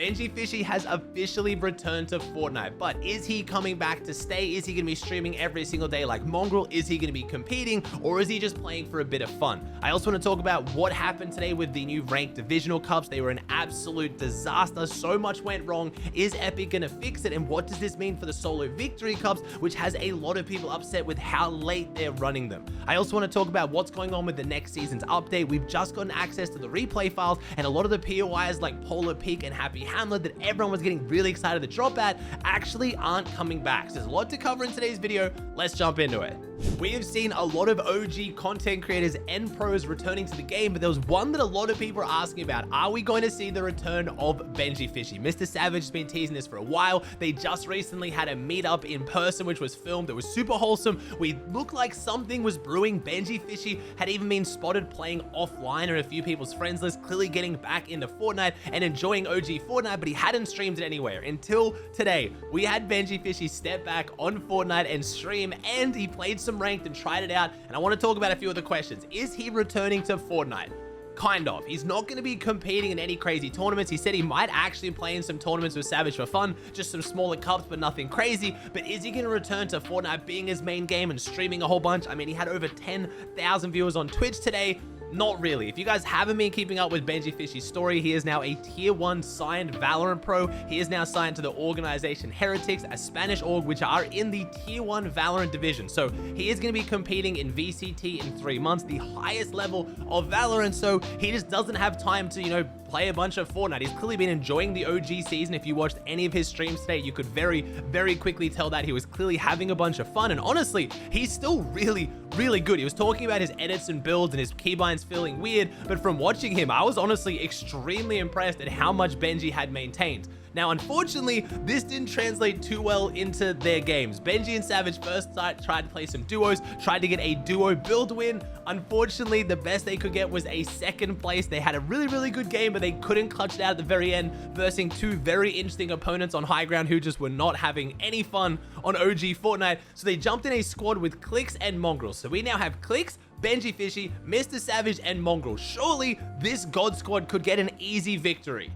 Benji Fishy has officially returned to Fortnite, but is he coming back to stay? Is he going to be streaming every single day like Mongraal? Is he going to be competing, or is he just playing for a bit of fun? I also want to talk about what happened today with the new ranked divisional cups. They were an absolute disaster. So much went wrong. Is Epic going to fix it? And what does this mean for the solo victory cups, which has a lot of people upset with how late they're running them? I also want to talk about what's going on with the next season's update. We've just gotten access to the replay files, and a lot of the POIs like Polar Peak and Happy Hamlet that everyone was getting really excited to drop at actually aren't coming back. So there's a lot to cover in today's video. Let's jump into it. We have seen a lot of OG content creators and pros returning to the game, but there was one that a lot of people are asking about. Are we going to see the return of Benji Fishy? Mr. Savage has been teasing this for a while. They just recently had a meetup in person, which was filmed. It was super wholesome. We looked like something was brewing. Benji Fishy had even been spotted playing offline on a few people's friends list, clearly getting back into Fortnite and enjoying OG Fortnite, but he hadn't streamed it anywhere until today. We had Benji Fishy step back on Fortnite and stream, and he played some ranked and tried it out, and I want to talk about a few of the questions. Is he returning to Fortnite? Kind of. He's not going to be competing in any crazy tournaments. He said he might actually play in some tournaments with Savage for fun, just some smaller cups, but nothing crazy. But is he going to return to Fortnite being his main game and streaming a whole bunch? I mean, he had over 10,000 viewers on Twitch today. Not really. If you guys haven't been keeping up with Benji Fishy's story, he is now a tier 1 signed Valorant pro. He is now signed to the organization Heretics, a Spanish org which are in the tier 1 Valorant division. So he is going to be competing in VCT in 3 months, the highest level of Valorant. So he just doesn't have time to, play a bunch of Fortnite. He's clearly been enjoying the OG season. If you watched any of his streams today, you could very, very quickly tell that he was clearly having a bunch of fun. And honestly, he's still really, really good. He was talking about his edits and builds and his keybinds feeling weird, but from watching him, I was honestly extremely impressed at how much Benji had maintained. Now, unfortunately, this didn't translate too well into their games. Benji and Savage first tried to play some duos, tried to get a duo build win. Unfortunately, the best they could get was a second place. They had a really, really good game, but they couldn't clutch it out at the very end, versing two very interesting opponents on high ground who just were not having any fun on OG Fortnite. So they jumped in a squad with Clix and Mongraal. So we now have Clix, Benji Fishy, Mr. Savage, and Mongraal. Surely this God Squad could get an easy victory.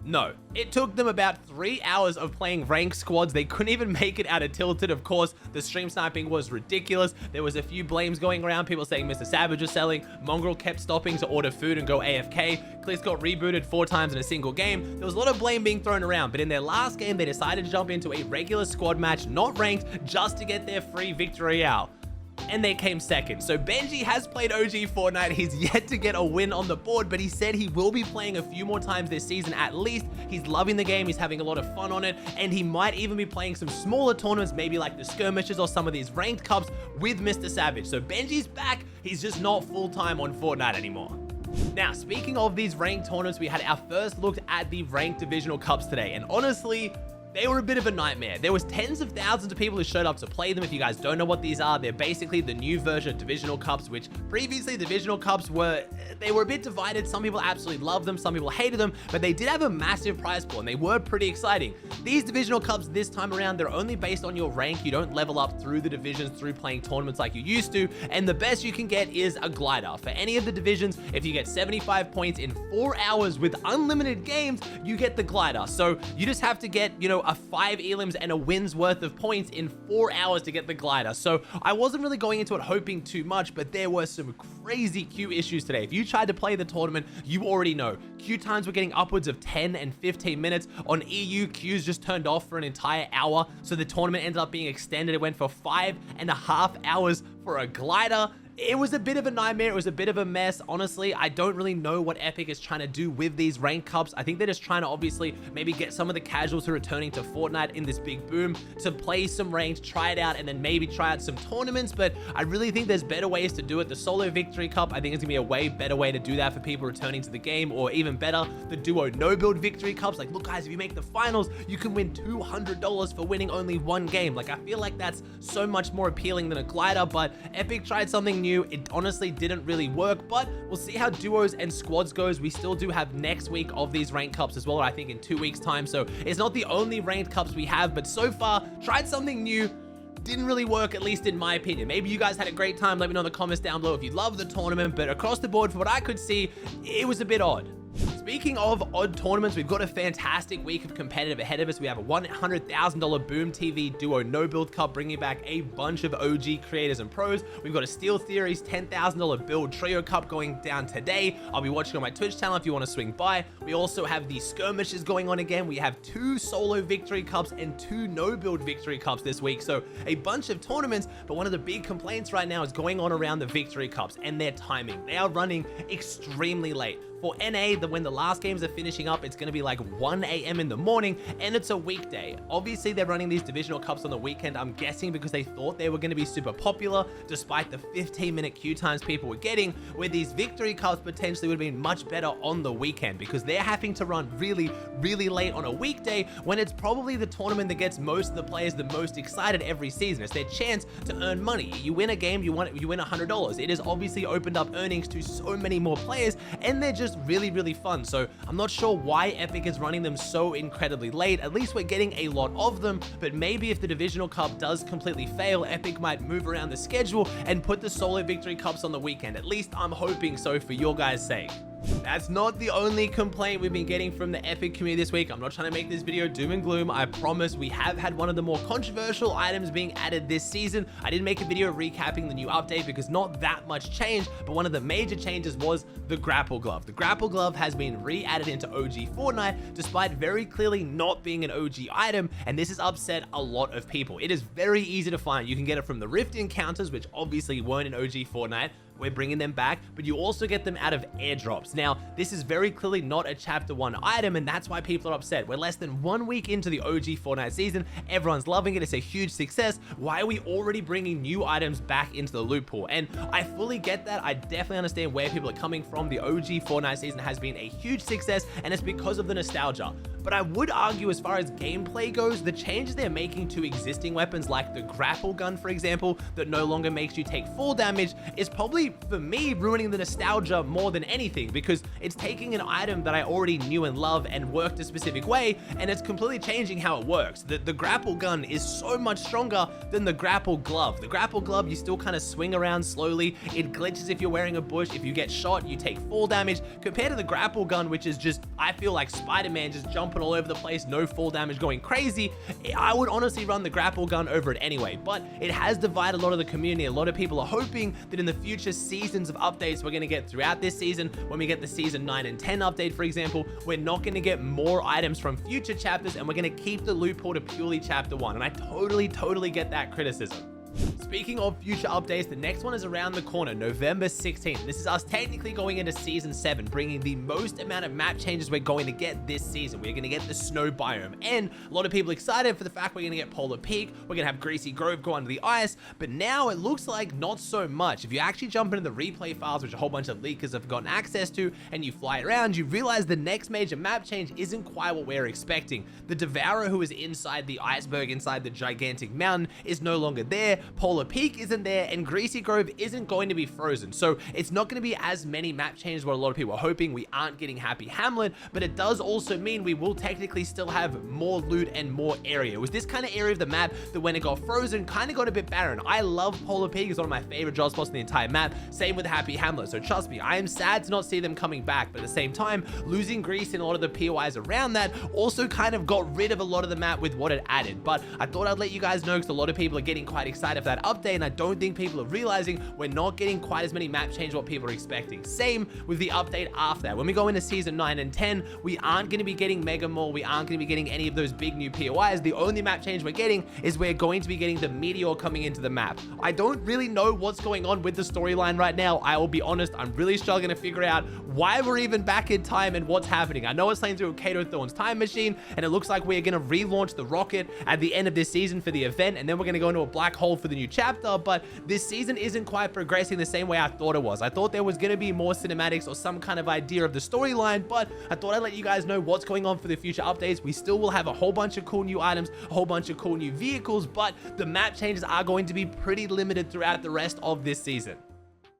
No, it took them about 3 hours of playing ranked squads. They couldn't even make it out of Tilted. Of course, the stream sniping was ridiculous. There was a few blames going around, people saying Mr. Savage was selling. Mongraal kept stopping to order food and go AFK. Clix got rebooted 4 times in a single game. There was a lot of blame being thrown around, but in their last game, they decided to jump into a regular squad match, not ranked, just to get their free victory out. And they came second. So Benji has played OG Fortnite. He's yet to get a win on the board, but he said he will be playing a few more times this season at least. He's loving the game. He's having a lot of fun on it, and he might even be playing some smaller tournaments, maybe like the skirmishes or some of these ranked cups with Mr. Savage. So Benji's back. He's just not full-time on Fortnite anymore. Now, speaking of these ranked tournaments, we had our first look at the ranked divisional cups today, and honestly, they were a bit of a nightmare. There was tens of thousands of people who showed up to play them. If you guys don't know what these are, they're basically the new version of divisional cups, which previously divisional cups were a bit divided. Some people absolutely loved them, some people hated them, but they did have a massive prize pool and they were pretty exciting. These divisional cups this time around, they're only based on your rank. You don't level up through the divisions through playing tournaments like you used to, and the best you can get is a glider. For any of the divisions, if you get 75 points in 4 hours with unlimited games, you get the glider. So you just have to get, a 5 elims and a win's worth of points in 4 hours to get the glider. So I wasn't really going into it hoping too much, but there were some crazy queue issues today. If you tried to play the tournament, you already know queue times were getting upwards of 10 and 15 minutes. On EU, queues just turned off for an entire hour, so the tournament ended up being extended. It went for 5.5 hours for a glider. It was a bit of a nightmare. It was a bit of a mess. Honestly, I don't really know what Epic is trying to do with these ranked cups. I think they're just trying to obviously maybe get some of the casuals who are returning to Fortnite in this big boom to play some ranked, try it out, and then maybe try out some tournaments. But I really think there's better ways to do it. The solo victory cup, I think, is gonna be a way better way to do that for people returning to the game, or even better, the duo no build victory cups. Like, look guys, if you make the finals, you can win $200 for winning only 1 game. Like, I feel like that's so much more appealing than a glider, but Epic tried something new. It honestly didn't really work, but we'll see how duos and squads goes. We still do have next week of these ranked cups as well, I think in 2 weeks time. So it's not the only ranked cups we have, but so far tried something new. Didn't really work, at least in my opinion. Maybe you guys had a great time. Let me know in the comments down below if you love the tournament, but across the board, from what I could see, it was a bit odd. Speaking of odd tournaments, we've got a fantastic week of competitive ahead of us. We have a $100,000 Boom TV Duo No Build Cup bringing back a bunch of OG creators and pros. We've got a Steel Theories $10,000 Build Trio Cup going down today. I'll be watching on my Twitch channel if you want to swing by. We also have the skirmishes going on again. We have 2 solo victory cups and 2 no build victory cups this week. So a bunch of tournaments, but one of the big complaints right now is going on around the victory cups and their timing. They are running extremely late. For NA, when the last games are finishing up, it's going to be like 1 a.m. in the morning, and it's a weekday. Obviously, they're running these divisional cups on the weekend, I'm guessing because they thought they were going to be super popular, despite the 15-minute queue times people were getting, where these victory cups potentially would have been much better on the weekend, because they're having to run really, really late on a weekday, when it's probably the tournament that gets most of the players the most excited every season. It's their chance to earn money. You win a game, you win $100. It has obviously opened up earnings to so many more players, and they're just really fun. So I'm not sure why Epic is running them so incredibly late. At least we're getting a lot of them, but maybe if the divisional cup does completely fail, Epic might move around the schedule and put the solo victory cups on the weekend. At least I'm hoping so for your guys' sake. That's not the only complaint we've been getting from the Epic community this week. I'm not trying to make this video doom and gloom. I promise we have had one of the more controversial items being added this season. I didn't make a video recapping the new update because not that much changed, but one of the major changes was the grapple glove. The grapple glove has been re-added into OG Fortnite despite very clearly not being an OG item, and this has upset a lot of people. It is very easy to find. You can get it from the Rift encounters, which obviously weren't in OG Fortnite. We're bringing them back, but you also get them out of airdrops. Now, this is very clearly not a Chapter 1 item, and that's why people are upset. We're less than 1 week into the OG Fortnite season. Everyone's loving it. It's a huge success. Why are we already bringing new items back into the loot pool? And I fully get that. I definitely understand where people are coming from. The OG Fortnite season has been a huge success, and it's because of the nostalgia. But I would argue, as far as gameplay goes, the changes they're making to existing weapons, like the grapple gun, for example, that no longer makes you take full damage, is probably, for me, ruining the nostalgia more than anything, because it's taking an item that I already knew and loved and worked a specific way, and it's completely changing how it works. The grapple gun is so much stronger than the grapple glove. The grapple glove, you still kind of swing around slowly. It glitches if you're wearing a bush. If you get shot, you take full damage, compared to the grapple gun, which is just, I feel like Spider-Man just jumping all over the place, no full damage, going crazy. I would honestly run the grapple gun over it anyway, but it has divided a lot of the community. A lot of people are hoping that in the future seasons of updates we're going to get throughout this season, when we get the season 9 and 10 update, for example, we're not going to get more items from future chapters, and we're going to keep the loot pool to purely Chapter 1, and I totally get that criticism. Speaking of future updates, the next one is around the corner, November 16th. This is us technically going into Season 7, bringing the most amount of map changes we're going to get this season. We're going to get the snow biome, and a lot of people excited for the fact we're going to get Polar Peak. We're going to have Greasy Grove go under the ice, but now it looks like not so much. If you actually jump into the replay files, which a whole bunch of leakers have gotten access to, and you fly around, you realize the next major map change isn't quite what we're expecting. The Devourer, who is inside the iceberg, inside the gigantic mountain, is no longer there. Polar Peak isn't there, and Greasy Grove isn't going to be frozen. So it's not going to be as many map changes what a lot of people are hoping. We aren't getting Happy Hamlet, but it does also mean we will technically still have more loot and more area. It was this kind of area of the map that when it got frozen kind of got a bit barren. I love Polar Peak. It's one of my favorite drop spots in the entire map. Same with Happy Hamlet. So trust me, I am sad to not see them coming back, but at the same time, losing Grease and a lot of the POIs around that also kind of got rid of a lot of the map with what it added. But I thought I'd let you guys know, because a lot of people are getting quite excited for that update, and I don't think people are realizing we're not getting quite as many map changes what people are expecting. Same with the update after that. When we go into Season 9 and 10, we aren't going to be getting Mega Mall. We aren't going to be getting any of those big new POIs. The only map change we're getting is we're going to be getting the Meteor coming into the map. I don't really know what's going on with the storyline right now. I will be honest, I'm really struggling to figure out why we're even back in time and what's happening. I know it's playing through Kato Thorne's time machine, and it looks like we're going to relaunch the rocket at the end of this season for the event, and then we're going to go into a black hole for the new chapter, but this season isn't quite progressing the same way I thought it was. I thought there was going to be more cinematics or some kind of idea of the storyline, but I thought I'd let you guys know what's going on for the future updates. We still will have a whole bunch of cool new items, a whole bunch of cool new vehicles, but the map changes are going to be pretty limited throughout the rest of this season.